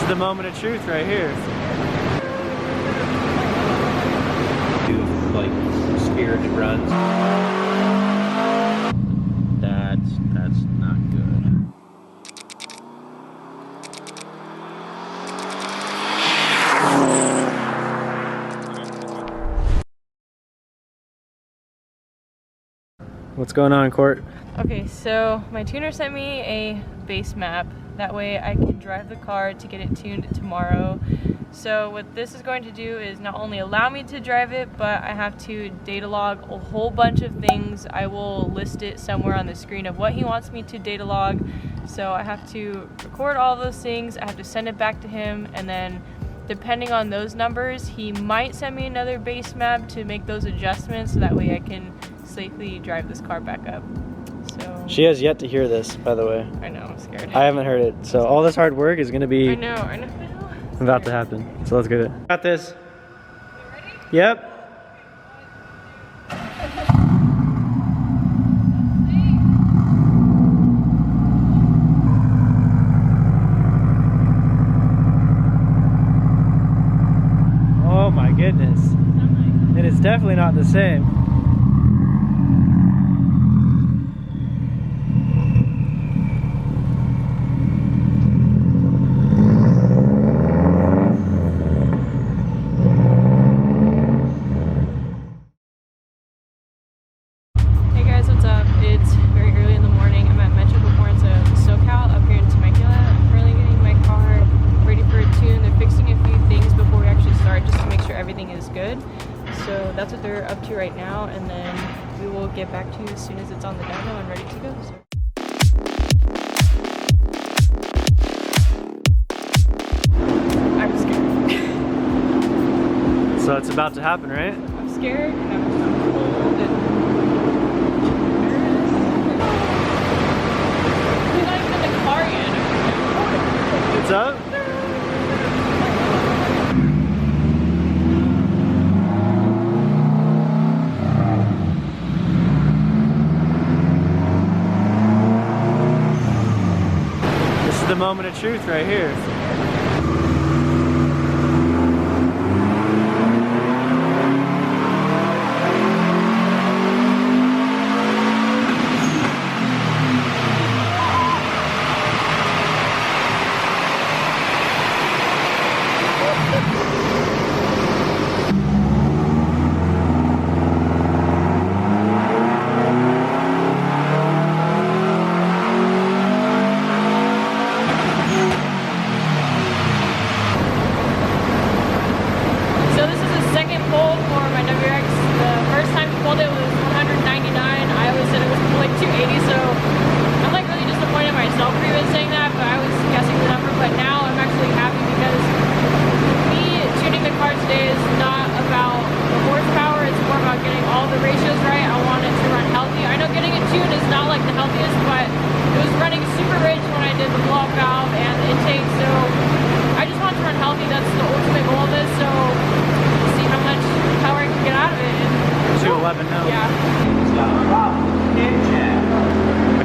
is the moment of truth right here. Like spirited runs. That's not good. What's going on, Court? Okay, so my tuner sent me a base map. That way I can drive the car to get it tuned tomorrow. So what this is going to do is not only allow me to drive it, but I have to data log a whole bunch of things. I will list it somewhere on the screen of what he wants me to data log. So I have to record all those things, I have to send it back to him, and then depending on those numbers, he might send me another base map to make those adjustments so that way I can safely drive this car back up. So She has yet to hear this, by the way. I know, I'm scared. I haven't heard it, so all this hard work is going to be I know. about to happen. So let's get it. Got this. You ready? Yep. Oh my goodness. It is definitely not the same. So that's what they're up to right now, and then we will get back to you as soon as it's on the dyno and ready to go. I'm scared. So it's about to happen, right? I'm scared and I'm cold and we're not even in the car yet. It's up? The moment of truth right here.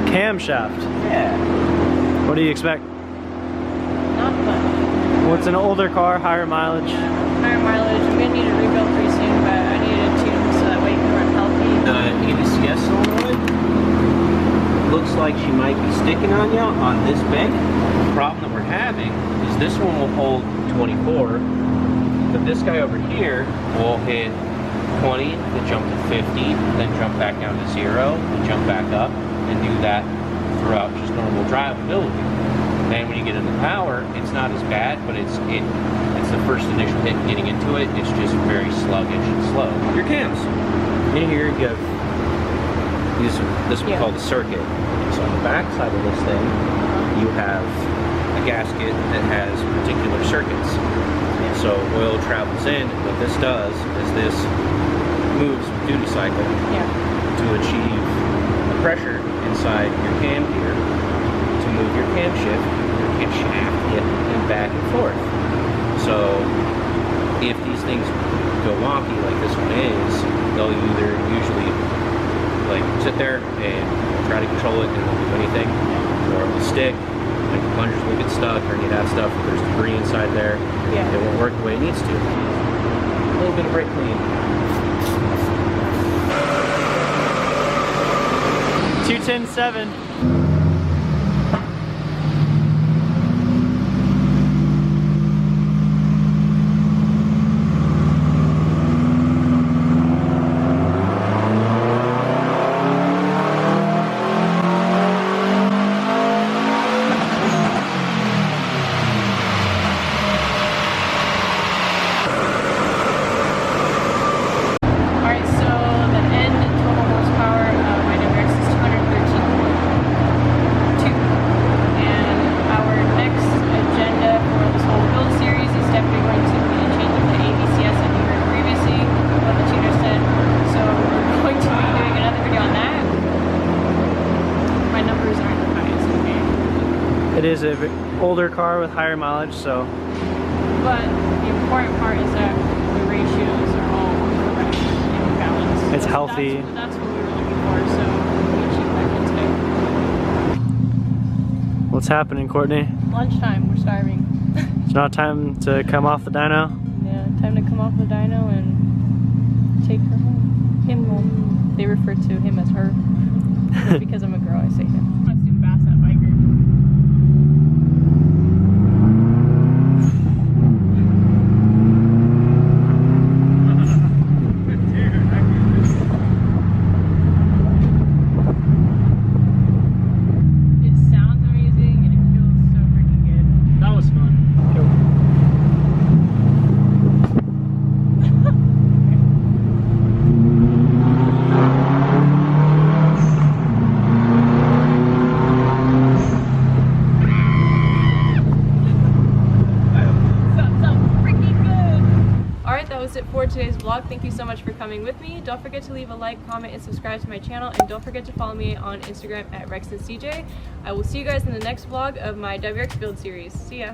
Camshaft. Yeah. What do you expect? Not much. Well, it's an older car, higher mileage. Yeah, higher mileage. I'm gonna need a rebuild pretty soon, but I need a tune so that way it can run healthy. The ABCS solenoid looks like she might be sticking on you on this bank. The problem that we're having is this one will hold 24, but this guy over here will hit 20, then jump to 50, then jump back down to 0, and jump back up, and do that throughout just normal drivability. Then when you get into power, it's not as bad, but it's the first initial hit getting into it. It's just very sluggish and slow. Your cams. In here you have this we call the circuit. So on the back side of this thing, you have a gasket that has particular circuits. So oil travels in. What this does is this moves duty cycle to achieve the pressure inside your cam gear to move your camshaft and back and forth. So if these things go wonky like this one is, they'll either usually like sit there and try to control it and it won't do anything, or it will stick, like the plungers will get stuck, or you'd have stuff, if there's debris inside there, Yeah. it won't work the way it needs to. A little bit of brake clean. 210.7. Alright, so the end total horsepower of my WRX is 213.2. And our next agenda for this whole build series is definitely going to be changing the ABCS that you heard previously, what the tuner said. So we're going to be doing another video on that. My numbers aren't the highest, okay? It is an older car with higher mileage, so But the important part is that the ratios are all correct and balanced. It's So healthy. That's what we were looking for, so we achieved that today. what's happening, Courtney? Lunchtime, we're starving. It's not time to come off the dyno. Yeah, time to come off the dyno and take her home. Him home. They refer to him as her. But because I'm a girl, I say him. Let's do fast that biker. It sounds amazing and it feels so freaking good. That was fun. That was it for today's vlog. Thank you so much for coming with me. Don't forget to leave a like, comment, and subscribe to my channel, and don't forget to follow me on Instagram at WRX'nCJ. I will see you guys in the next vlog of my WRX build series. See ya!